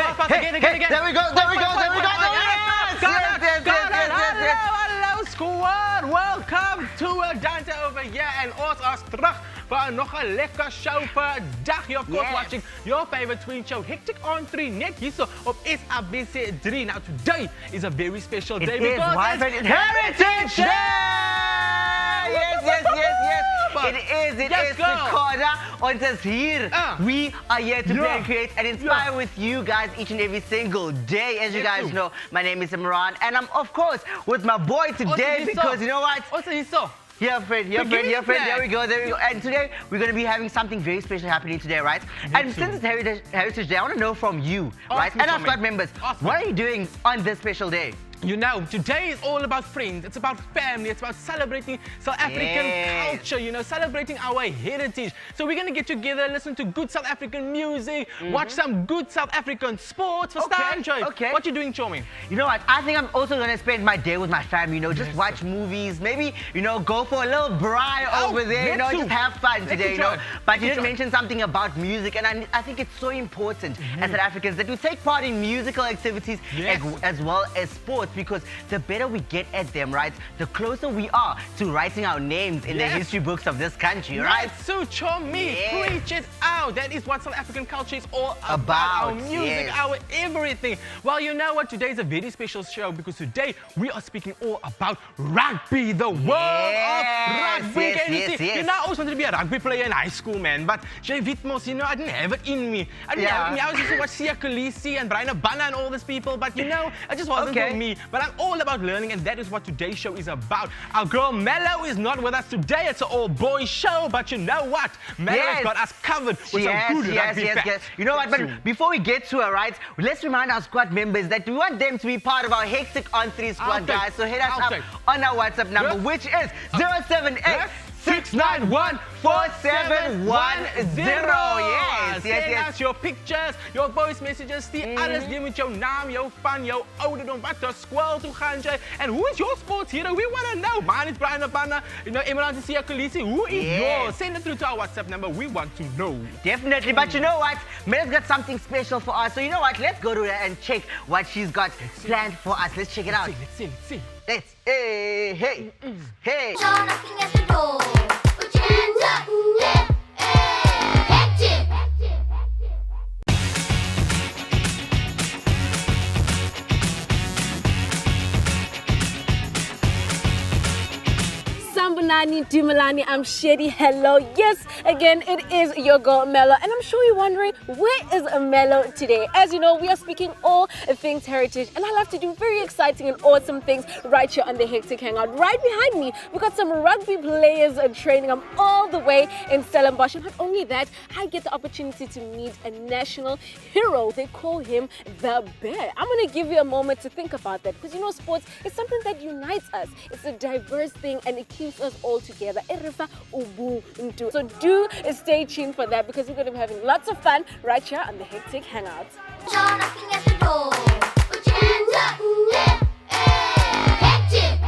Again. There we go. Hello, squad. Welcome to Dante over here and ons terug vir nog 'n lekker show vandag. You're of course watching your favorite twin show, Hectic on 3, net hierso op SABC 3. Now today is a very special day because it's Heritage Day! Yes. It is because on this here, we are here to play and create and inspire with you guys each and every single day. As you guys know, my name is Imran and I'm of course with my boy today because you know what? Here, friend. There we go. And today we're going to be having something very special happening today, right? And since it's Heritage Day, I want to know from you, right? And our squad members, what are you doing on this special day? You know, today is all about friends. It's about family. It's about celebrating South African culture, you know, celebrating our heritage. So we're going to get together, listen to good South African music, watch some good South African sports. Okay. What you doing, Chomi? You know what? I think I'm also going to spend my day with my family, you know, just watch movies, maybe, you know, go for a little braai over there, you know, just have fun today, you know. But you did mention something about music, and I think it's so important as South Africans that we take part in musical activities as well as sports. Because the better we get at them, right, the closer we are to writing our names in the history books of this country, right? So, Chomi, preach it out. That is what South African culture is all about. Our music, our everything. Well, you know what? Today is a very special show because today we are speaking all about rugby, the world of rugby. You know, I always wanted to be a rugby player in high school, man. But Jay Witmos, you know, I didn't have it in me. I was just watching Sia Khaleesi and Brian Abana and all these people. But, you know, it just wasn't for me. But I'm all about learning, and that is what today's show is about. Our girl Mello is not with us today. It's an all-boys show, but you know what? Mello has got us covered with some good rugby facts. You know what? But before we get to it, right, let's remind our squad members that we want them to be part of our Hectic on 3 squad, guys. So hit us up on our WhatsApp number, which is 078 691 4710. Yes. Send us your pictures, your voice messages, die alles neem met jou naam, jou van, jou ouderdom, wat jou skool toe gaan jy, and who is your sports hero? We want to know. Mine is Brian Abana, you know, Imran and Sia Khaleesi. Who is yours? Send it through to our WhatsApp number. We want to know. Definitely. But you know what? Mel's got something special for us. So you know what? Let's go to her and check what she's got planned for us. Let's check it out. Let's see. Hey. You're knocking at the door. Put your hands up. Hectic. Sambunani, Dumalani, I'm Shady. Hello. Yes, again, it is your girl Mello. And I'm sure you're wondering, where is Mello today? As you know, we are speaking all things heritage. And I love to do very exciting and awesome things right here on the Hectic Hangout. Right behind me, we've got some rugby players training. I'm all the way in Stellenbosch. And not only that, I get the opportunity to meet a national hero. They call him the Bear. I'm going to give you a moment to think about that. Because you know, sports is something that unites us. It's a diverse thing and it keeps us all together. So do stay tuned for that because we're going to be having lots of fun right here on the Hectic Hangout. You're knocking at the door. Put your hands up. Hectic.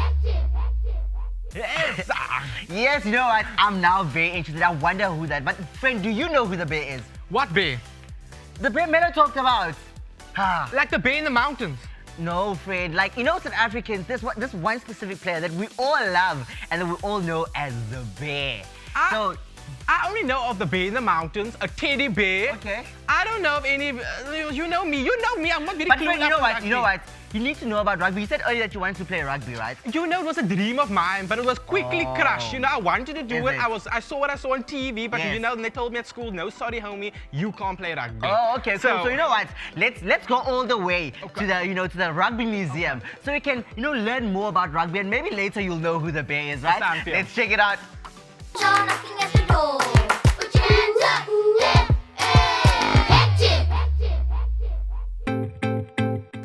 Yes, you know what? I'm now very interested. I wonder who that. But friend, do you know who the Bear is? What bear? The Bear Mello talked about. Like the bear in the mountains. No, Fred. Like, you know, South Africans, there's one specific player that we all love and that we all know as the Bear. I only know of the bear in the mountains, a teddy bear. Okay. I don't know of any. You know me. I'm not very But clued friend, up you know what? You need to know about rugby. You said earlier that you wanted to play rugby, right? You know, it was a dream of mine, but it was quickly crushed. You know, I wanted to do it. I saw what I saw on TV, but you know, they told me at school, no, sorry, homie, you can't play rugby. Oh, okay. So you know what? Let's go all the way to the rugby museum, so we can learn more about rugby, and maybe later you'll know who the Bear is, right? Let's check it out. You're knocking at the door. Put your hands up. Hectic.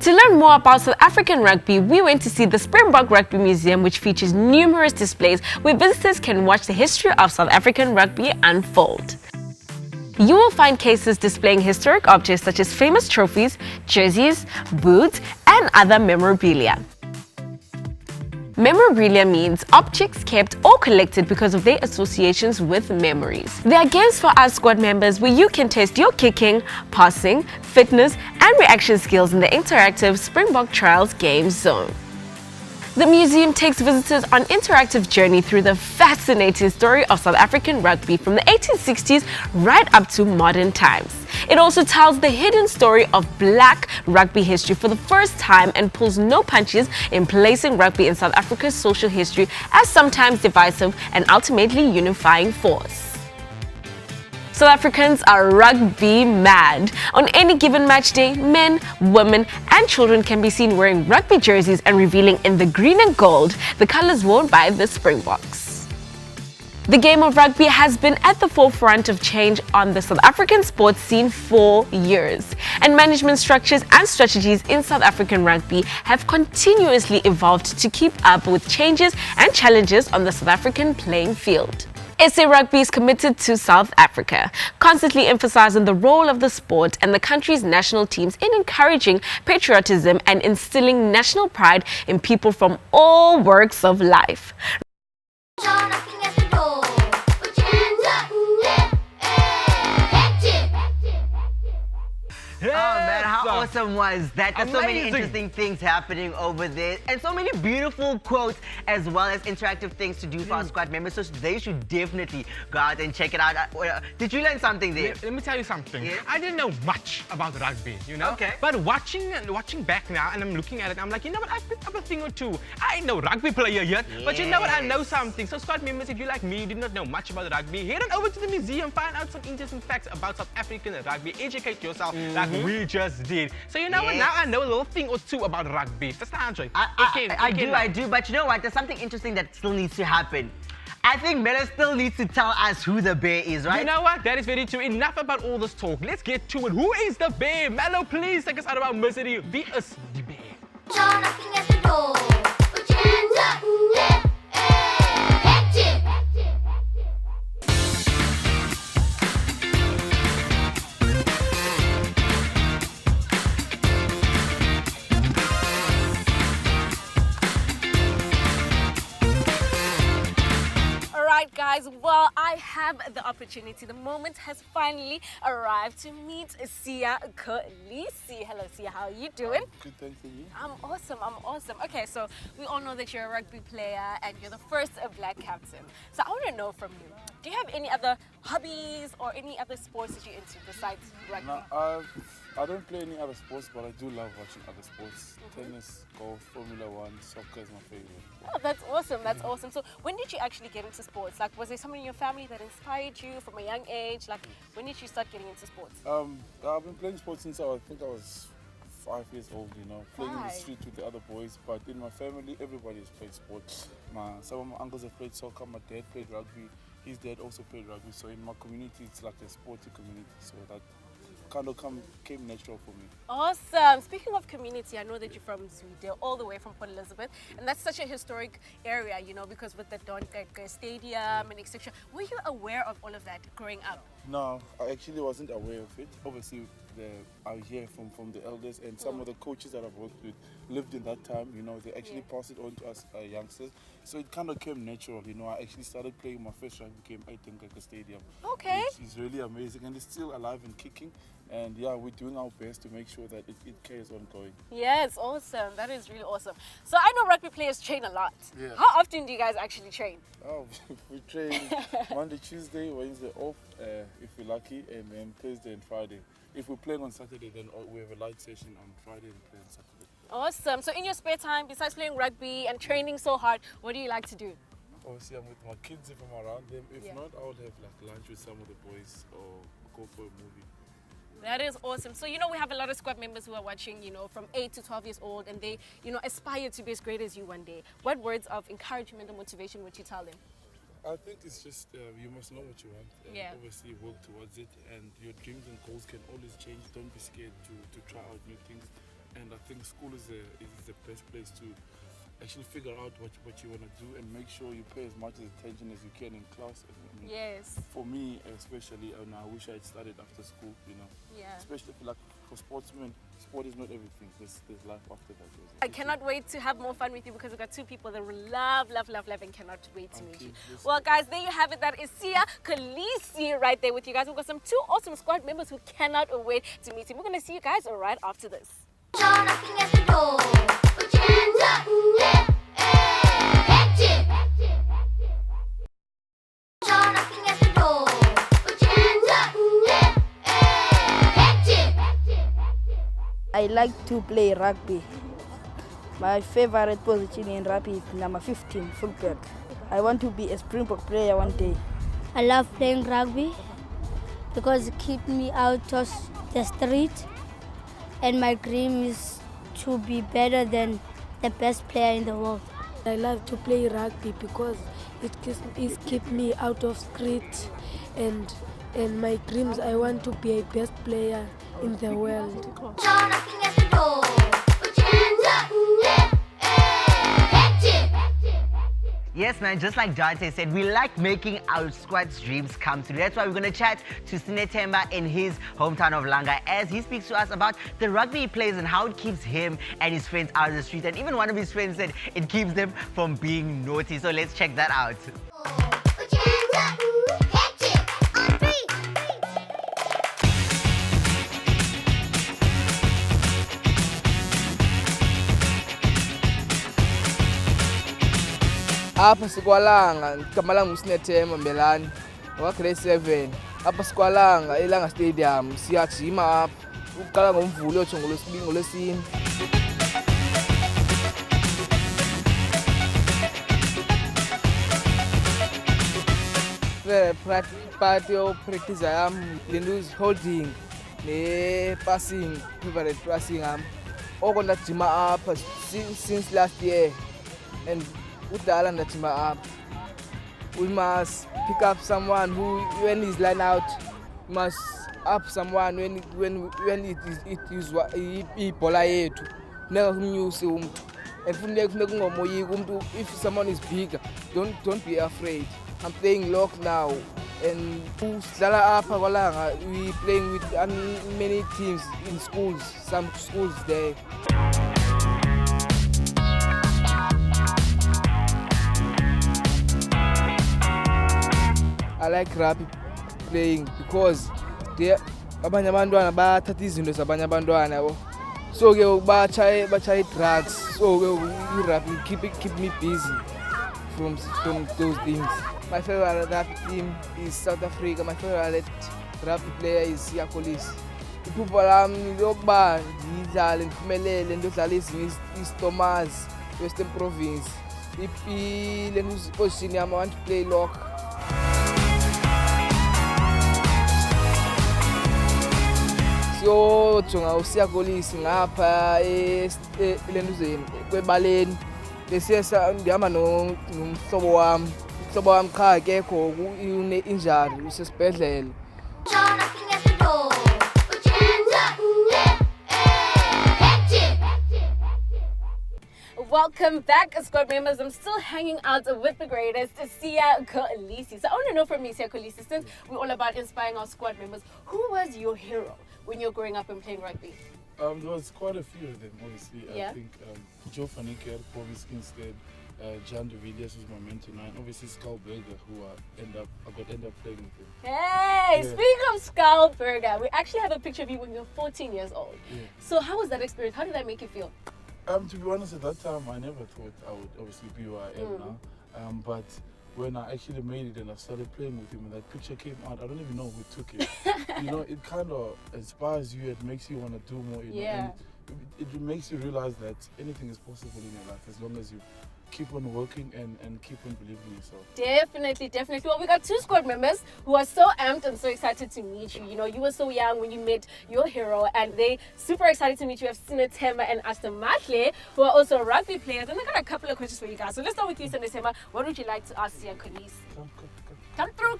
To learn more about South African rugby, we went to see the Springbok Rugby Museum, which features numerous displays where visitors can watch the history of South African rugby unfold. You will find cases displaying historic objects such as famous trophies, jerseys, boots, and other memorabilia. Memorabilia means objects kept or collected because of their associations with memories. There are games for our squad members where you can test your kicking, passing, fitness, and reaction skills in the interactive Springbok Trials game zone. The museum takes visitors on an interactive journey through the fascinating story of South African rugby from the 1860s right up to modern times. It also tells the hidden story of black rugby history for the first time and pulls no punches in placing rugby in South Africa's social history as sometimes divisive and ultimately unifying force. South Africans are rugby mad. On any given match day, men, women, and children can be seen wearing rugby jerseys and revealing in the green and gold the colours worn by the Springboks. The game of rugby has been at the forefront of change on the South African sports scene for years, and management structures and strategies in South African rugby have continuously evolved to keep up with changes and challenges on the South African playing field. SA Rugby is committed to South Africa, constantly emphasizing the role of the sport and the country's national teams in encouraging patriotism and instilling national pride in people from all walks of life. John knocking at the door. Put your hands up. Hectic. Oh man, how Yes. awesome was that? There's so many Amazing. interesting things happening over there and so many beautiful quotes as well as interactive things to do for our squad members. So they should definitely go out and check it out. Did you learn something there? Let me tell you something. Yeah. I didn't know much about rugby, you know? Okay. But watching back now and I'm looking at it, I'm like, you know what? I've picked up a thing or two. I ain't no rugby player yet, but you know what? I know something. So squad members, if you like me, did not know much about rugby, head on over to the museum, find out some interesting facts about South African rugby, educate yourself like we just did. So you know what? Yeah. Now I know a little thing or two about rugby. That's the answer. I do, but you know what? There's something interesting that still needs to happen. I think Melo still needs to tell us who the bear is, right? You know what? That is very true. Enough about all this talk. Let's get to it. Who is the bear? Mello, please take us out of our misery. Be us the bear. John knocking at the door. Put your hands up. Hectic. Alright guys, well I have the opportunity, the moment has finally arrived to meet Sia Kolisi. Hello Sia, how are you doing? Good, thanks for you. I'm awesome. Okay, so we all know that you're a rugby player and you're the first black captain. So I want to know from you, do you have any other hobbies or any other sports that you're into besides rugby? No, I don't play any other sports, but I do love watching other sports. Tennis, golf, Formula One, soccer is my favorite. Oh, that's awesome. So when did you actually get into sports? Like, was there someone in your family that inspired you from a young age? Like, when did you start getting into sports? I've been playing sports since I think I was 5 years old, you know, playing in the 5? street with the other boys. But in my family, everybody has played sports. Some of my uncles have played soccer, my dad played rugby, his dad also played rugby. So in my community, it's like a sporty community. So that kind of came natural for me. Awesome. Speaking of community, I know that you're from Zweden, all the way from Port Elizabeth, and that's such a historic area, you know, because with the Don Stadium and etc. Were you aware of all of that growing up? No, I actually wasn't aware of it. Obviously, I hear from the elders and some of the coaches that I've worked with lived in that time, you know, they actually passed it on to us youngsters. So it kind of came natural, you know. I actually started playing my first rugby game at the stadium. Okay. Which is really amazing and it's still alive and kicking. And yeah, we're doing our best to make sure that it carries on going. Yes, awesome. That is really awesome. So I know rugby players train a lot. Yeah. How often do you guys actually train? Oh, we train Monday, Tuesday, Wednesday off, if we're lucky, and then Thursday and Friday. If we're playing on Saturday, then we have a light session on Friday and play on Saturday. Awesome. So in your spare time, besides playing rugby and training so hard, what do you like to do? Obviously, I'm with my kids if I'm around them. If Yeah. not, I would have like lunch with some of the boys or go for a movie. That is awesome. So, you know, we have a lot of squad members who are watching, you know, from 8 to 12 years old, and they, you know, aspire to be as great as you one day. What words of encouragement and motivation would you tell them? I think it's just you must know what you want and Yeah. obviously work towards it, and your dreams and goals can always change. Don't be scared to try out new things, and I think school is the best place to actually figure out what you want to do and make sure you pay as much attention as you can in class. I mean, Yes. for me especially, I wish I had started after school, you know. Yeah. Especially if like for sportsmen, sport is not everything. There's life after that. I cannot wait to have more fun with you because we've got two people that will love, and cannot wait to meet you. Well, guys, there you have it. That is Sia Kolisi right there with you guys. We've got some two awesome squad members who cannot wait to meet him. We're going to see you guys right after this. You're knocking at the door. Put your hands up. Hey, hey. Hectic. You're knocking at the door. Put your hands up. Hey, hey. Hectic. I like to play rugby. My favorite position in rugby is number 15, fullback. I want to be a Springbok player one day. I love playing rugby because it keeps me out of the street, and my dream is to be better than the best player in the world. I love to play rugby because it keeps me out of street, and my dreams, I want to be a best player in the world. You're knocking at the door. Put your hands up. Hey, hey. Hectic. Yes, man, just like Dante said, we like making our squad's dreams come true. That's why we're going to chat to Sinethemba in his hometown of Langa as he speaks to us about the rugby he plays and how it keeps him and his friends out of the street. And even one of his friends said it keeps them from being naughty. So let's check that out. Put your hands up. Hectic. On 3. Apha sikwalanga ngikamalanga uSinethemba Mbelani grade 7 apha sikwalanga eLanga Stadium siyajima apha uqala ngoMvulo uyotsho ngolwesine. Part yopractice yam lento holding ne-passing, favorite passing yam. Oko ndajima apha since last year and udala ndajima apha. We must pick up someone who, when he's line out, we must up someone when it is ibhola yethu. Funeka kumnyuse umuntu. And funeka kungomoyiki umuntu. If someone is bigger, don't be afraid. I'm playing lock now, and sidlala apha kwalanga. We playing with many teams in schools, some schools there. I like rugby playing because abanye abantwana bathatha izinto zabanye abantwana yabo. So ke bachaye drugs. So ke rugby keep me busy from those things. My favorite rugby team is South Africa. My favorite rugby player is Sia Kolisi. Iphupho lami lokuba ngidlale ngiphumelele ndodlala ezinye East Thomas, Western Province. Lento position yami, I want to play lock. Siyojonga uSia Kolisi ngapha elentuzeni kwebaleni bese ndihamba nomhlobo wami. Umhlobo wami cha akekho une-injury usesibhedlela. You're knocking at the door. Put your hands up. Hey, hey. Hectic. Welcome back, squad members. I'm still hanging out with the greatest, Sia Kolisi. So I want to know from you, Sia Kolisi, since we're all about inspiring our squad members, who was your hero when you were growing up and playing rugby? There was quite a few of them, obviously. Yeah. I think Joe Faniker, Bobby Skinstead, John de Villiers was my mentor, and obviously Skullberger, who I got end up playing with him. Hey, speaking of Skullberger, we actually have a picture of you when you were 14 years old. Yeah. So how was that experience? How did that make you feel? To be honest, at that time, I never thought I would obviously be where I am now. But when I actually made it and I started playing with him and that picture came out, I don't even know who took it. You know, it kind of inspires you. It makes you want to do more. You know, and it makes you realize that anything is possible in your life as long as you keep on working and keep on believing in yourself. Definitely. Well, we got two squad members who are so amped and so excited to meet you. You know, you were so young when you met your hero, and they super excited to meet you. We have Sinethemba and Astamahle, who are also rugby players. And I got a couple of questions for you guys. So let's start with you, Sinethemba. What would you like to ask Sia Kolisi? Come through.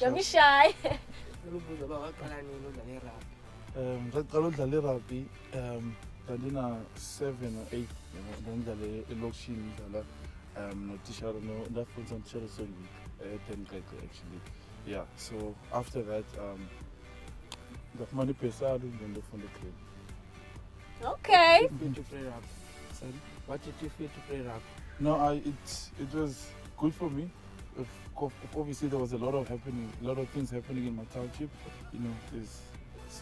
Don't be shy. Ndandina 7 or 8 ndandidlala elokishini ndidlala notishara ndafundisa notishara songi 10 grade actually. Yeah, so after that The money pesado and the fun club. Okay. Did you play rugby? Sorry? What did you feel to play rugby? No, it was good for me. Obviously, there was a lot of things happening in my township. You know, there's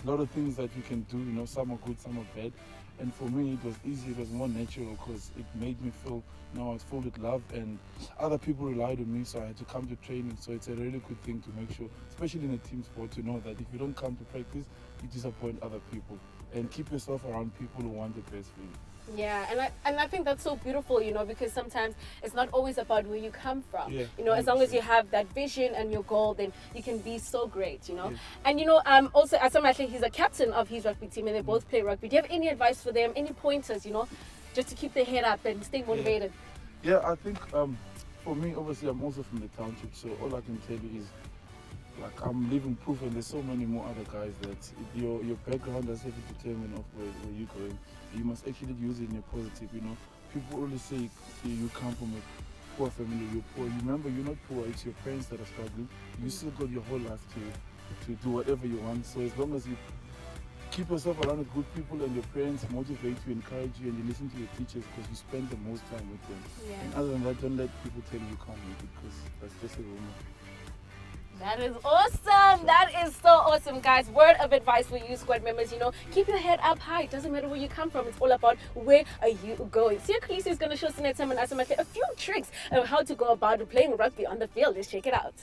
a lot of things that you can do. You know, some are good, some are bad. And for me, it was easy. It was more natural because it made me feel, you know, I was full with love, and other people relied on me, so I had to come to training. So it's a really good thing to make sure, especially in a team sport, to know that if you don't come to practice, you disappoint other people. And keep yourself around people who want the best for you. Yeah, and I think that's so beautiful, you know, because sometimes it's not always about where you come from. Yeah, you know, as long as you 100%. have that vision and your goal, then you can be so great, you know. Yeah. And you know, also Asamatli, he's a captain of his rugby team, and they both play rugby. Do you have any advice for them? Any pointers, you know, just to keep their head up and stay motivated? Yeah, I think for me, obviously, I'm also from the township, so all I can tell you is, like, I'm living proof, and there's so many more other guys that your background doesn't have to determine of where you're going. You must actually use it in a positive, you know. People always say you come from a poor family, you're poor. Remember, you're not poor, it's your parents that are struggling. You still got your whole life to do whatever you want. So as long as you keep yourself around with good people and your parents motivate you, encourage you, and you listen to your teachers because you spend the most time with them. Yeah. And other than that, don't let people tell you can't make it, because that's just a rumor. That is awesome. That is so awesome, guys. Word of advice for you, squad members. You know, keep your head up high. It doesn't matter where you come from. It's all about where are you going. Sia Khaleesi is going to show Sinetam and Asamatli a few tricks on how to go about playing rugby on the field. Let's check it out.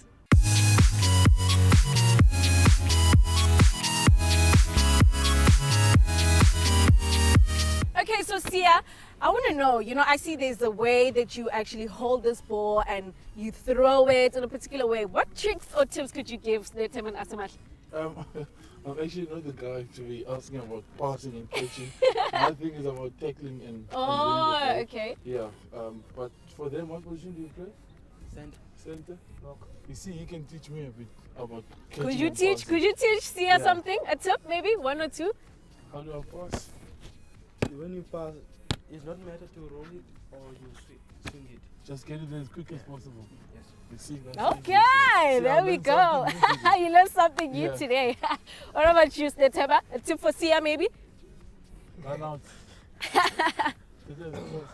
Okay, so Sia, I want to know, you know, I see there's a way that you actually hold this ball and you throw it in a particular way. What tricks or tips could you give Sinetam and Asamatli? I'm actually not the guy to be asking about passing and coaching. My thing is about tackling and Oh, winning the ball. okay. Yeah, but for them, what position do you play? Center. Center? Lock. You see, he can teach me a bit about Could catching you and teach? passing. Could you teach Sia Yeah. something? A tip, maybe one or two? How do I pass? When you pass, it's not matter to roll it or you swing it. Just get it as quick as possible. Yes. You see, that's Okay, easy. See, there I we learned go. something new today. You learned something new Yeah. today. What about you, Sneteba? A tip for Sia, maybe? Run out. Center is close.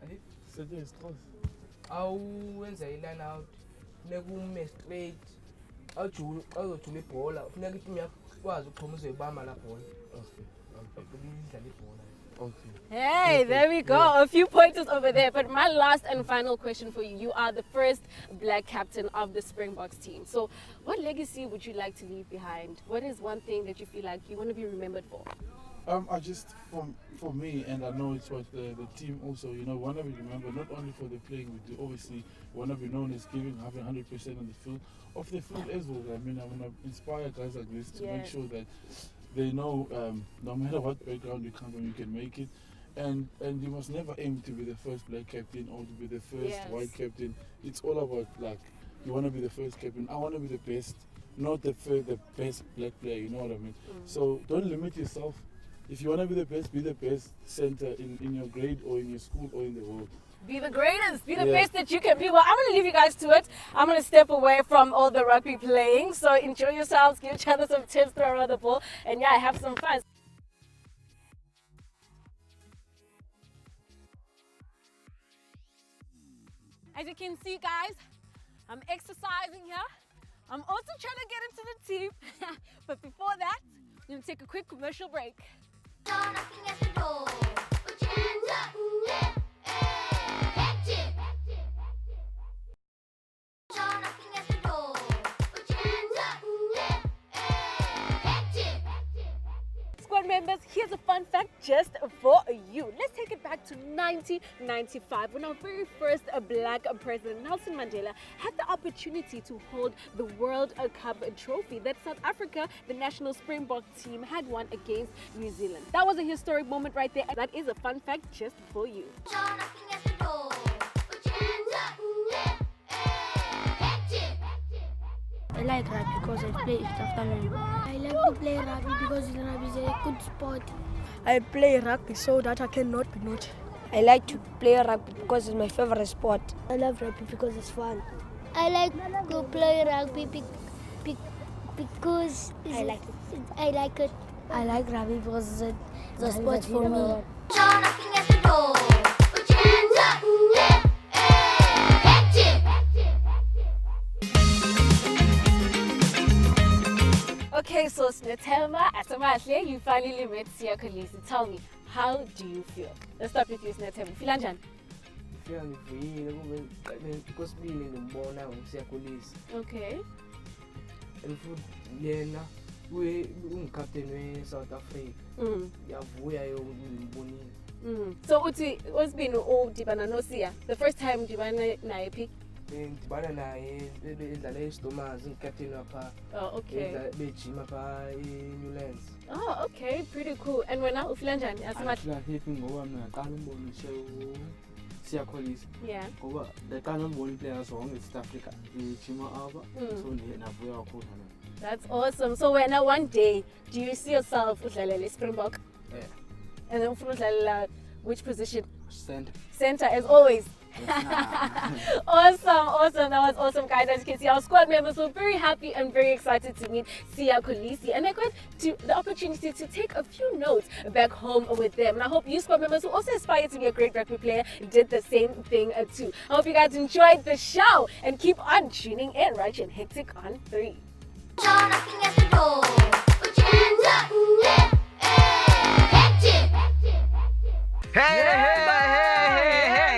Andi? Center is close. Awenza i-line out, funeka ume straight, awuzojula ibhola, funeka itimu yakho ikwazi ukuphuma uzoyibamba la bhola. Okay. Idlala ibhola. Okay. Hey, there we go. A few pointers over there. But my last and final question for you. You are the first black captain of the Springboks team. So what legacy would you like to leave behind? What is one thing that you feel like you want to be remembered for? I just, for me, and I know it's what the team also, you know, want to be remembered, not only for the playing we do, obviously, want to be known as giving, having 100% on the field, off the field as well. I mean, I want to inspire guys like this to make sure that they know no matter what background you come from, you can make it. And you must never aim to be the first black captain or to be the first white captain. It's all about, like, you want to be the first captain. I want to be the best, not the best black player, you know what I mean? So don't limit yourself. If you want to be the best center in your grade or in your school or in the world. Be the greatest, be the best that you can be. Well, I'm going to leave you guys to it. I'm going to step away from all the rugby playing. So enjoy yourselves, give each other some tips, throw around the ball, and yeah, have some fun. As you can see, guys, I'm exercising here. I'm also trying to get into the team. But before that, I'm going to take a quick commercial break. Knocking at the door. Put your hands up. Yeah, hey, hectic. Knocking at the door. Put your hands up. Yeah, hey, hectic. Squad members, here's a fun fact just for you. Let's take it back to 1995 when our very first black president, Nelson Mandela, had the opportunity to hold the World Cup trophy that South Africa, the national Springbok team, had won against New Zealand. That was a historic moment right there, and that is a fun fact just for you. Knocking at the door. Put your hands up. Yeah, hey, hectic. I like rugby because I play it afternoon. I like to play rugby because rugby is a good sport. I play rugby so that I cannot be naughty. I like to play rugby because it's my favorite sport. I love rugby because it's fun. I like to play rugby because I like it. I like rugby because it's a sport for me. Now knocking at the door. Put your hands up. Hey, hey, active. Okay, so Snetema, Atamahle, you finally met Sia Kolisi. Tell me, how do you feel? Let's start with you, Snetema. Filanjan. Because being in the morning, I'm Siakolisi. Okay. And food, Lena, we captain of South Africa. Yeah, we are in So, what's been all Dibana no Sia? The first time Dibana Naipi? And Banana is the last Thomas and Captain of Oh, okay. Newlands. Oh, okay, pretty cool. And when now Filanjan, as much. Yeah. Over the canon bowling players on East Africa, the Chima Alba, so near That's awesome. So when now one day, do you see yourself with Lalele Springbok? Yeah. And then from Lalele, which position? Center. Center as always. Awesome. That was awesome, guys. As you can see, our squad members were very happy and very excited to meet Sia Kolisi, and I got the opportunity to take a few notes back home with them. And I hope you squad members who also aspire to be a great rugby player did the same thing too. I hope you guys enjoyed the show and keep on tuning in right here in Hectic on 3. Now knocking at the door. Put your hands up. Hey, hey, active. Hey.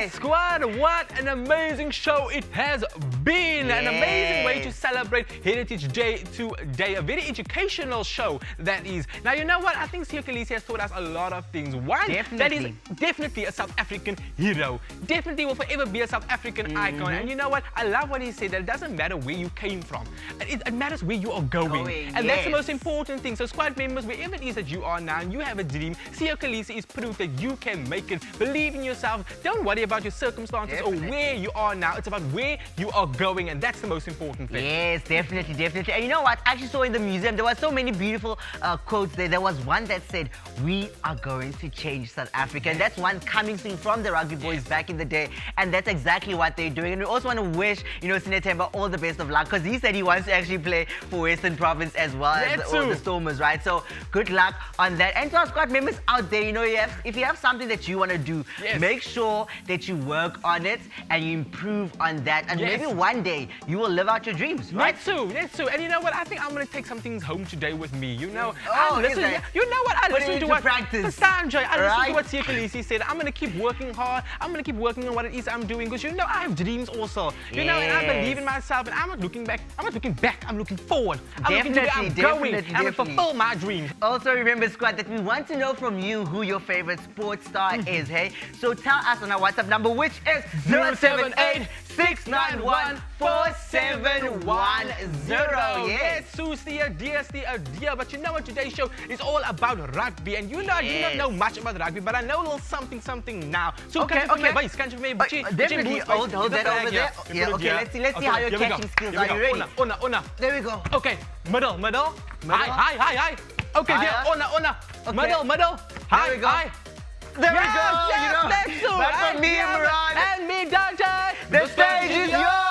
Squad, what an amazing show it has been. An amazing way to celebrate Heritage Day today. A very educational show that is. Now, you know what? I think Sia Kolisi has taught us a lot of things. One, that is definitely a South African hero. Definitely will forever be a South African icon. And you know what? I love what he said, that it doesn't matter where you came from. It matters where you are going. And that's the most important thing. So squad members, wherever it is that you are now, and you have a dream, Sia Kolisi is proof that you can make it. Believe in yourself. Don't worry about your circumstances or where you are now. It's about where you are going, and that's the most important thing. Yes, definitely. And you know what? I actually saw in the museum, there were so many beautiful quotes there. There was one that said, "We are going to change South Africa." And that's one coming soon from the rugby boys back in the day. And that's exactly what they're doing. And we also want to wish, Sinetemba all the best of luck, because he said he wants to actually play for Western Province as well as all the Stormers, right? So good luck on that. And to our squad members out there, if you have something that you want to do, make sure that you work on it and you improve on that, and maybe one day you will live out your dreams, right? That's true. And you know what? I think I'm going to take some things home today with me. You know what? I listen to what practice. Sanjay, I listen to what Sia Kolisi said. I'm going to keep working hard. I'm going to keep working on what it is I'm doing, because I have dreams also. And I believe in myself, and I'm not looking back. I'm looking forward. I'm looking to where I'm going. I'm going to fulfill my dreams. Also remember, squad, that we want to know from you who your favorite sports star is, hey? So tell us on our WhatsApp number, which is 078-691-4710. Yes, Susia, dear. But you know what? Today's show is all about rugby. And you know, I do not know much about rugby, but I know a little something now. So Definitely hold that over there. Yeah, okay, let's see how your catching skills are. You ready? Una. There we go. Okay, middle. Hi. Okay, there, una. Middle. Hi. There we go. Yes, that's so. But for me, Imran, and me, Dante, the stage is yours.